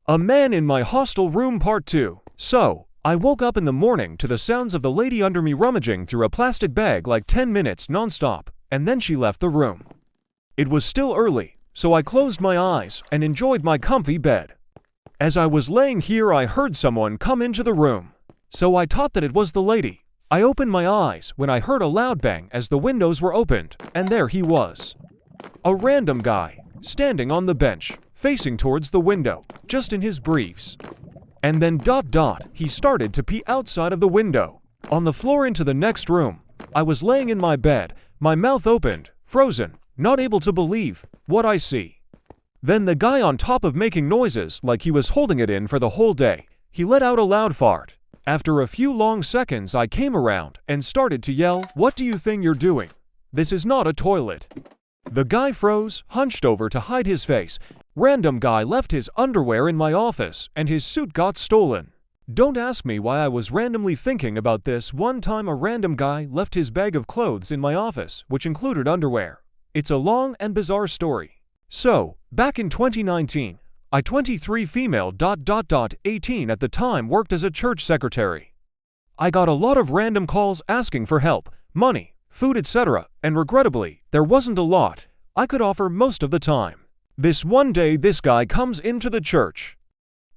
A Man in My Hostel Room Part 2. So, I woke up in the morning to the sounds of the lady under me rummaging through a plastic bag like 10 minutes non-stop, and then she left the room. It was still early, so I closed my eyes and enjoyed my comfy bed. As I was laying here, I heard someone come into the room, so I thought that it was the lady. I opened my eyes when I heard a loud bang as the windows were opened, and there he was. A random guy, standing on the bench, facing towards the window, just in his briefs. And then he started to pee outside of the window, on the floor into the next room. I was laying in my bed, my mouth opened, frozen, not able to believe what I see. Then the guy, on top of making noises like he was holding it in for the whole day, he let out a loud fart. After a few long seconds, I came around and started to yell, "What do you think you're doing? This is not a toilet." The guy froze, hunched over to hide his face. Random guy left his underwear in my office and his suit got stolen. Don't ask me why I was randomly thinking about this. One time a random guy left his bag of clothes in my office, which included underwear. It's a long and bizarre story. So, back in 2019, I 23 female 18 at the time worked as a church secretary. I got a lot of random calls asking for help, money, food, etc., and regrettably, there wasn't a lot I could offer most of the time. This one day, this guy comes into the church.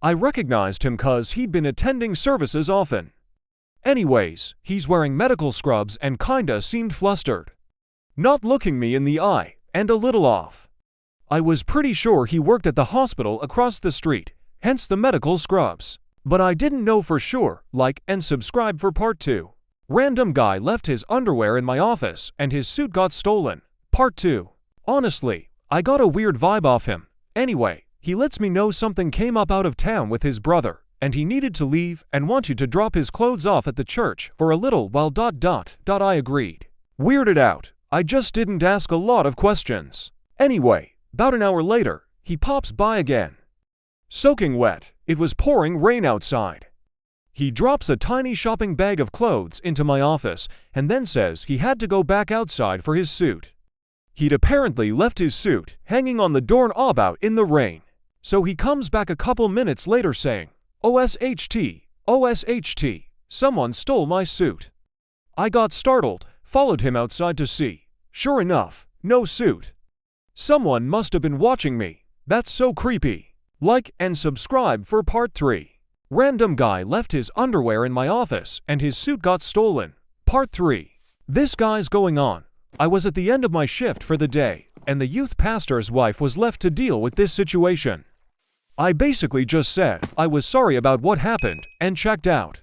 I recognized him cause he'd been attending services often. Anyways, he's wearing medical scrubs and kinda seemed flustered. Not looking me in the eye, and a little off. I was pretty sure he worked at the hospital across the street, hence the medical scrubs. But I didn't know for sure. Like and subscribe for part 2. Random guy left his underwear in my office and his suit got stolen. Part 2. Honestly, I got a weird vibe off him. Anyway, he lets me know something came up out of town with his brother, and he needed to leave and wanted to drop his clothes off at the church for a little while. I agreed. Weirded out, I just didn't ask a lot of questions. Anyway, about an hour later, he pops by again. Soaking wet, it was pouring rain outside. He drops a tiny shopping bag of clothes into my office and then says he had to go back outside for his suit. He'd apparently left his suit hanging on the doorknob out in the rain. So he comes back a couple minutes later saying, OSHT, someone stole my suit. I got startled, followed him outside to see. Sure enough, no suit. Someone must have been watching me. That's so creepy. Like and subscribe for part 3. Random guy left his underwear in my office and his suit got stolen. Part 3. This guy's going on. I was at the end of my shift for the day, and the youth pastor's wife was left to deal with this situation. I basically just said I was sorry about what happened and checked out.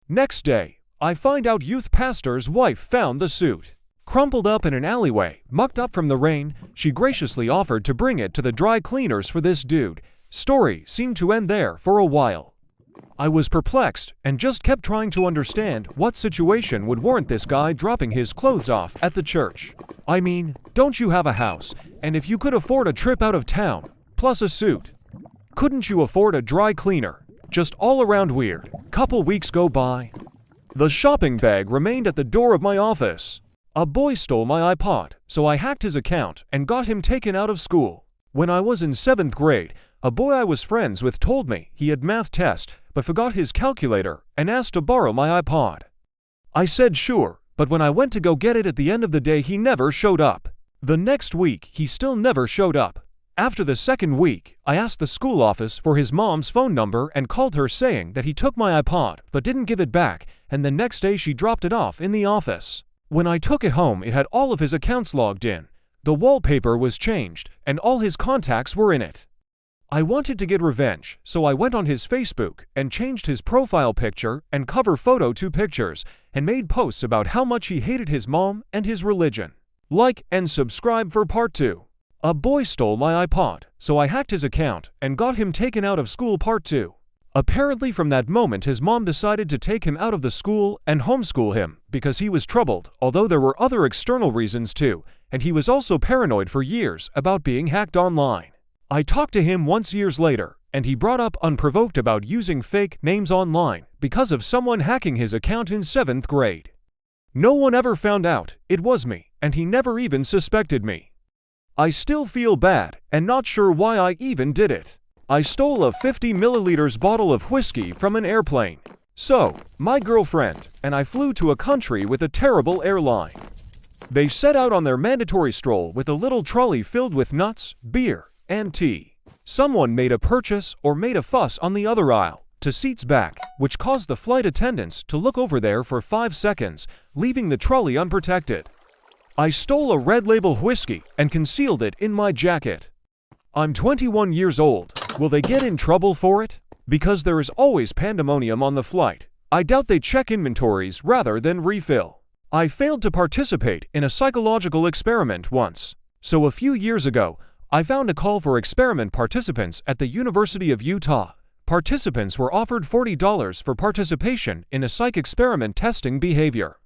Next day, I find out youth pastor's wife found the suit. Crumpled up in an alleyway, mucked up from the rain. She graciously offered to bring it to the dry cleaners for this dude. Story seemed to end there for a while. I was perplexed and just kept trying to understand what situation would warrant this guy dropping his clothes off at the church. I mean, don't you have a house? And if you could afford a trip out of town, plus a suit, couldn't you afford a dry cleaner? Just all around weird. Couple weeks go by. The shopping bag remained at the door of my office. A boy stole my iPod, so I hacked his account and got him taken out of school. When I was in 7th grade, a boy I was friends with told me he had math test but forgot his calculator and asked to borrow my iPod. I said sure, but when I went to go get it at the end of the day, he never showed up. The next week, he still never showed up. After the second week, I asked the school office for his mom's phone number and called her saying that he took my iPod but didn't give it back, and the next day she dropped it off in the office. When I took it home, it had all of his accounts logged in. The wallpaper was changed, and all his contacts were in it. I wanted to get revenge, so I went on his Facebook and changed his profile picture and cover photo to pictures and made posts about how much he hated his mom and his religion. Like and subscribe for part 2. A boy stole my iPod, so I hacked his account and got him taken out of school. Part 2. Apparently from that moment his mom decided to take him out of the school and homeschool him because he was troubled, although there were other external reasons too, and he was also paranoid for years about being hacked online. I talked to him once years later, and he brought up unprovoked about using fake names online because of someone hacking his account in 7th grade. No one ever found out it was me, and he never even suspected me. I still feel bad and not sure why I even did it. I stole a 50 milliliters bottle of whiskey from an airplane. So, my girlfriend and I flew to a country with a terrible airline. They set out on their mandatory stroll with a little trolley filled with nuts, beer, and tea. Someone made a purchase or made a fuss on the other aisle, to seats back, which caused the flight attendants to look over there for 5 seconds, leaving the trolley unprotected. I stole a Red Label whiskey and concealed it in my jacket. I'm 21 years old. Will they get in trouble for it? Because there is always pandemonium on the flight. I doubt they check inventories rather than refill. I failed to participate in a psychological experiment once. So a few years ago, I found a call for experiment participants at the University of Utah. Participants were offered $40 for participation in a psych experiment testing behavior.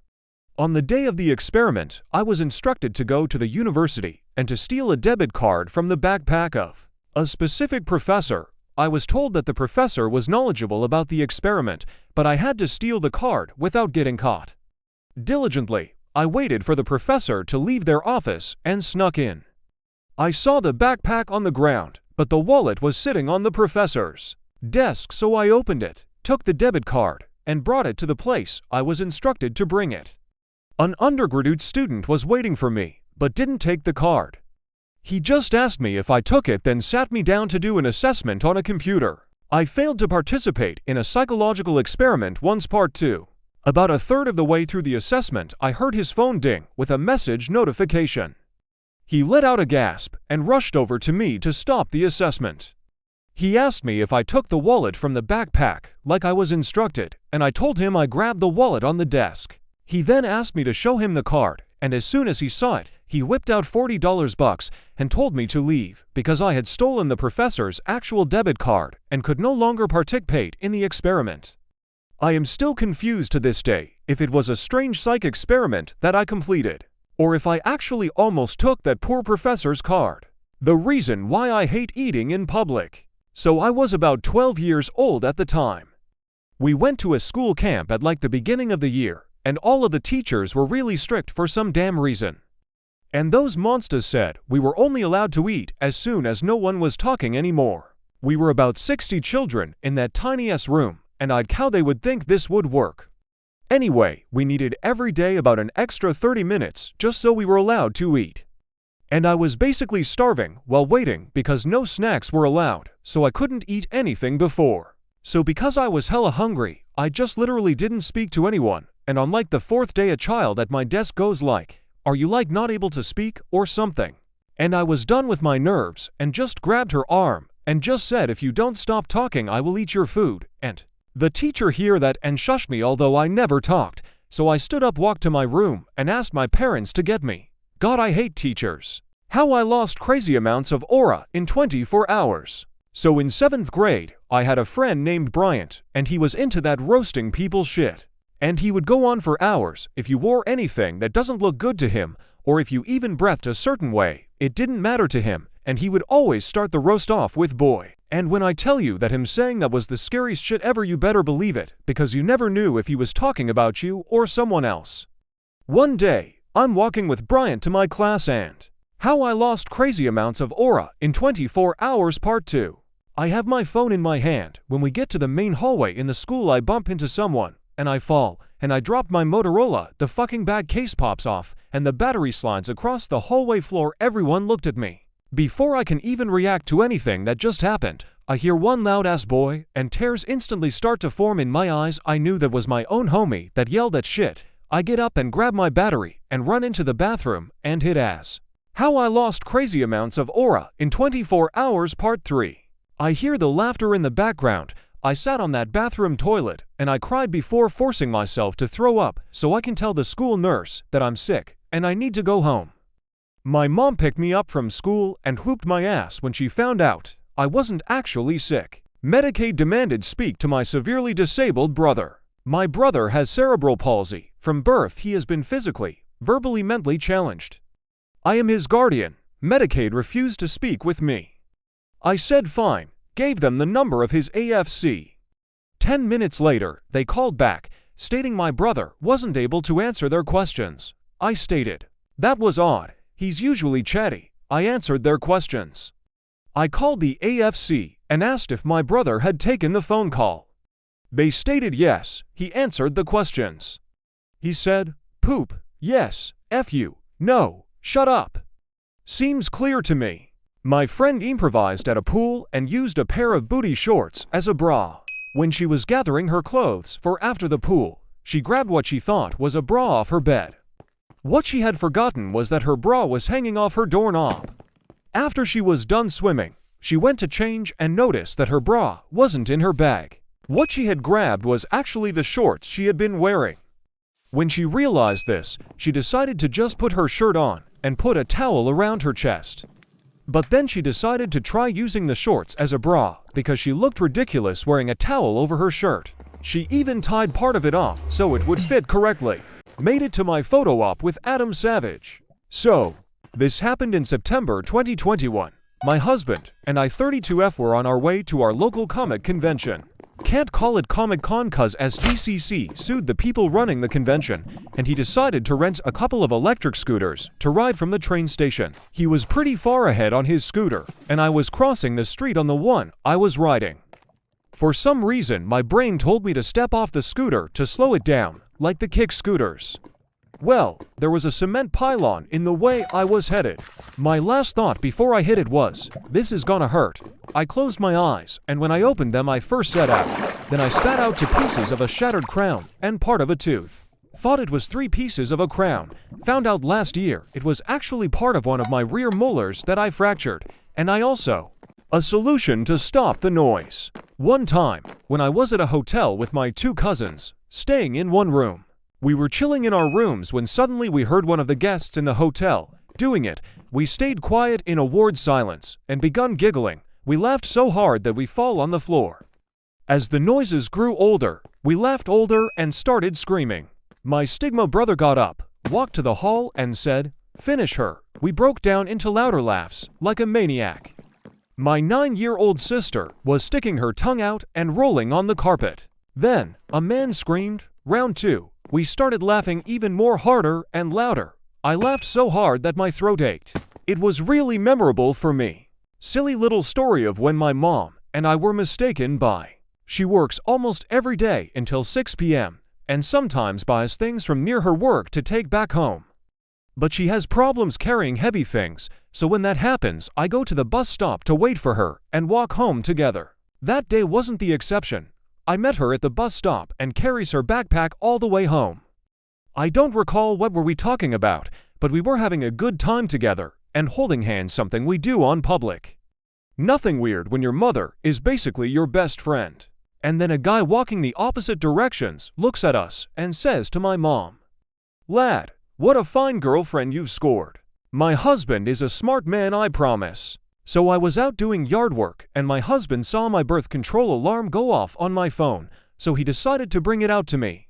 On the day of the experiment, I was instructed to go to the university and to steal a debit card from the backpack of a specific professor. I was told that the professor was knowledgeable about the experiment, but I had to steal the card without getting caught. Diligently, I waited for the professor to leave their office and snuck in. I saw the backpack on the ground, but the wallet was sitting on the professor's desk, so I opened it, took the debit card, and brought it to the place I was instructed to bring it. An undergraduate student was waiting for me, but didn't take the card. He just asked me if I took it, then sat me down to do an assessment on a computer. I failed to participate in a psychological experiment once part 2. About a third of the way through the assessment, I heard his phone ding with a message notification. He let out a gasp and rushed over to me to stop the assessment. He asked me if I took the wallet from the backpack, like I was instructed, and I told him I grabbed the wallet on the desk. He then asked me to show him the card, and as soon as he saw it, he whipped out $40 and told me to leave because I had stolen the professor's actual debit card and could no longer participate in the experiment. I am still confused to this day if it was a strange psych experiment that I completed, or if I actually almost took that poor professor's card. The reason why I hate eating in public. So I was about 12 years old at the time. We went to a school camp at like the beginning of the year, and all of the teachers were really strict for some damn reason. And those monsters said we were only allowed to eat as soon as no one was talking anymore. We were about 60 children in that tiny-ass room, and I'd how they would think this would work. Anyway, we needed every day about an extra 30 minutes just so we were allowed to eat. And I was basically starving while waiting because no snacks were allowed, so I couldn't eat anything before. So because I was hella hungry, I just literally didn't speak to anyone, and on like the 4th day a child at my desk goes like, "Are you like not able to speak or something?" And I was done with my nerves and just grabbed her arm and just said, "If you don't stop talking I will eat your food," and the teacher heard that and shushed me although I never talked, so I stood up, walked to my room, and asked my parents to get me. God, I hate teachers. How I lost crazy amounts of aura in 24 hours. So in 7th grade, I had a friend named Bryant, and he was into that roasting people shit. And he would go on for hours. If you wore anything that doesn't look good to him, or if you even breathed a certain way, it didn't matter to him, and he would always start the roast off with "boy." And when I tell you that him saying that was the scariest shit ever, you better believe it, because you never knew if he was talking about you or someone else. One day, I'm walking with Bryant to my class and how I lost crazy amounts of aura in 24 hours part 2. I have my phone in my hand. When we get to the main hallway in the school, I bump into someone, and I fall, and I drop my Motorola. The fucking bag case pops off, and the battery slides across the hallway floor. Everyone looked at me. Before I can even react to anything that just happened, I hear one loud-ass "boy," and tears instantly start to form in my eyes. I knew that was my own homie that yelled that shit. I get up and grab my battery and run into the bathroom and hit ass. How I lost crazy amounts of aura in 24 hours part 3. I hear the laughter in the background. I sat on that bathroom toilet and I cried before forcing myself to throw up so I can tell the school nurse that I'm sick and I need to go home. My mom picked me up from school and whooped my ass when she found out I wasn't actually sick. Medicaid demanded speak to my severely disabled brother. My brother has cerebral palsy. From birth he has been physically, verbally, mentally challenged. I am his guardian. Medicaid refused to speak with me. I said fine, gave them the number of his AFC. 10 minutes later, they called back, stating my brother wasn't able to answer their questions. I stated, that was odd, he's usually chatty. I answered their questions. I called the AFC, and asked if my brother had taken the phone call. They stated yes, he answered the questions. He said, "Poop, yes, F you, no, shut up." Seems clear to me. My friend improvised at a pool and used a pair of booty shorts as a bra. When she was gathering her clothes for after the pool, she grabbed what she thought was a bra off her bed. What she had forgotten was that her bra was hanging off her doorknob. After she was done swimming, she went to change and noticed that her bra wasn't in her bag. What she had grabbed was actually the shorts she had been wearing. When she realized this, she decided to just put her shirt on and put a towel around her chest. But then she decided to try using the shorts as a bra because she looked ridiculous wearing a towel over her shirt. She even tied part of it off so it would fit correctly. Made it to my photo op with Adam Savage. So, this happened in September 2021. My husband and I 32F were on our way to our local comic convention. Can't call it Comic-Con cause SDCC sued the people running the convention, and he decided to rent a couple of electric scooters to ride from the train station. He was pretty far ahead on his scooter, and I was crossing the street on the one I was riding. For some reason, my brain told me to step off the scooter to slow it down, like the kick scooters. Well, there was a cement pylon in the way I was headed. My last thought before I hit it was, this is gonna hurt. I closed my eyes, and when I opened them I first said out. Then I spat out 2 pieces of a shattered crown and part of a tooth. Thought it was 3 pieces of a crown. Found out last year it was actually part of one of my rear molars that I fractured, and I also... A solution to stop the noise. One time, when I was at a hotel with my 2 cousins, staying in one room. We were chilling in our rooms when suddenly we heard one of the guests in the hotel doing it. We stayed quiet in a ward silence and begun giggling. We laughed so hard that we fall on the floor. As the noises grew older, we laughed older and started screaming. My stigma brother got up, walked to the hall and said, "Finish her." We broke down into louder laughs, like a maniac. My 9-year-old sister was sticking her tongue out and rolling on the carpet. Then, a man screamed, "Round 2. We started laughing even more harder and louder. I laughed so hard that my throat ached. It was really memorable for me. Silly little story of when my mom and I were mistaken by. She works almost every day until 6 p.m. and sometimes buys things from near her work to take back home. But she has problems carrying heavy things, so when that happens, I go to the bus stop to wait for her and walk home together. That day wasn't the exception. I met her at the bus stop and carries her backpack all the way home. I don't recall what were we talking about, but we were having a good time together and holding hands, something we do on public. Nothing weird when your mother is basically your best friend. And then a guy walking the opposite directions looks at us and says to my mom, "Lad, what a fine girlfriend you've scored." My husband is a smart man, I promise. So I was out doing yard work and my husband saw my birth control alarm go off on my phone, so he decided to bring it out to me.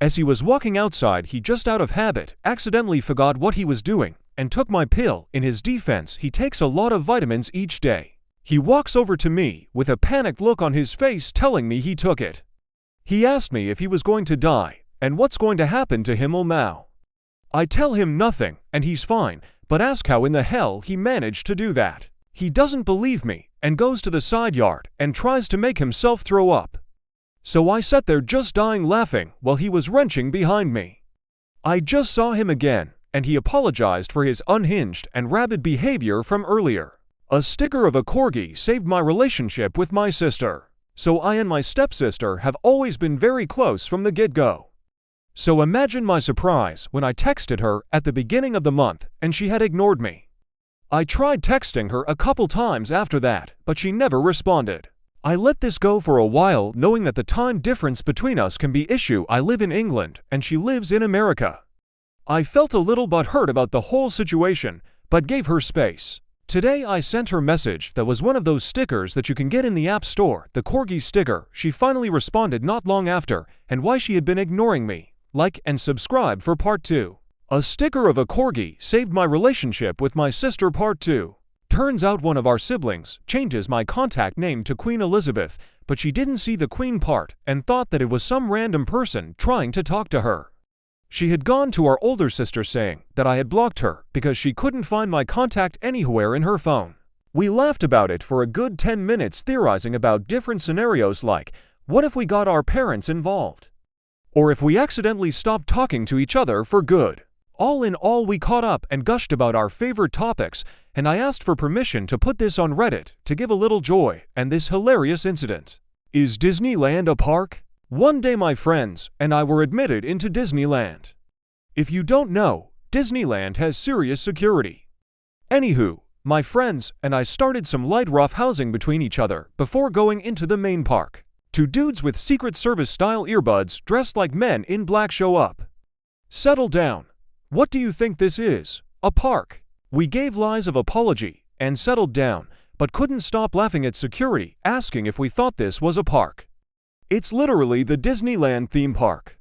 As he was walking outside, he just out of habit accidentally forgot what he was doing and took my pill. In his defense, he takes a lot of vitamins each day. He walks over to me with a panicked look on his face telling me he took it. He asked me if he was going to die and what's going to happen to him now. I tell him nothing and he's fine, but ask how in the hell he managed to do that. He doesn't believe me and goes to the side yard and tries to make himself throw up. So I sat there just dying laughing while he was wrenching behind me. I just saw him again and he apologized for his unhinged and rabid behavior from earlier. A sticker of a corgi saved my relationship with my sister. So I and my stepsister have always been very close from the get-go. So imagine my surprise when I texted her at the beginning of the month and she had ignored me. I tried texting her a couple times after that, but she never responded. I let this go for a while, knowing that the time difference between us can be issue. I live in England and she lives in America. I felt a little butthurt about the whole situation, but gave her space. Today I sent her message that was one of those stickers that you can get in the App Store, the corgi sticker. She finally responded not long after, and why she had been ignoring me. Like and subscribe for part 2. A sticker of a corgi saved my relationship with my sister part 2. Turns out one of our siblings changes my contact name to Queen Elizabeth, but she didn't see the Queen part and thought that it was some random person trying to talk to her. She had gone to our older sister saying that I had blocked her because she couldn't find my contact anywhere in her phone. We laughed about it for a good 10 minutes, theorizing about different scenarios like, what if we got our parents involved? Or if we accidentally stopped talking to each other for good? All in all, we caught up and gushed about our favorite topics, and I asked for permission to put this on Reddit to give a little joy and this hilarious incident. Is Disneyland a park? One day my friends and I were admitted into Disneyland. If you don't know, Disneyland has serious security. Anywho, my friends and I started some light roughhousing between each other before going into the main park. Two dudes with Secret Service-style earbuds dressed like men in black show up. Settle down. What do you think this is? A park? We gave lies of apology and settled down, but couldn't stop laughing at security asking if we thought this was a park. It's literally the Disneyland theme park.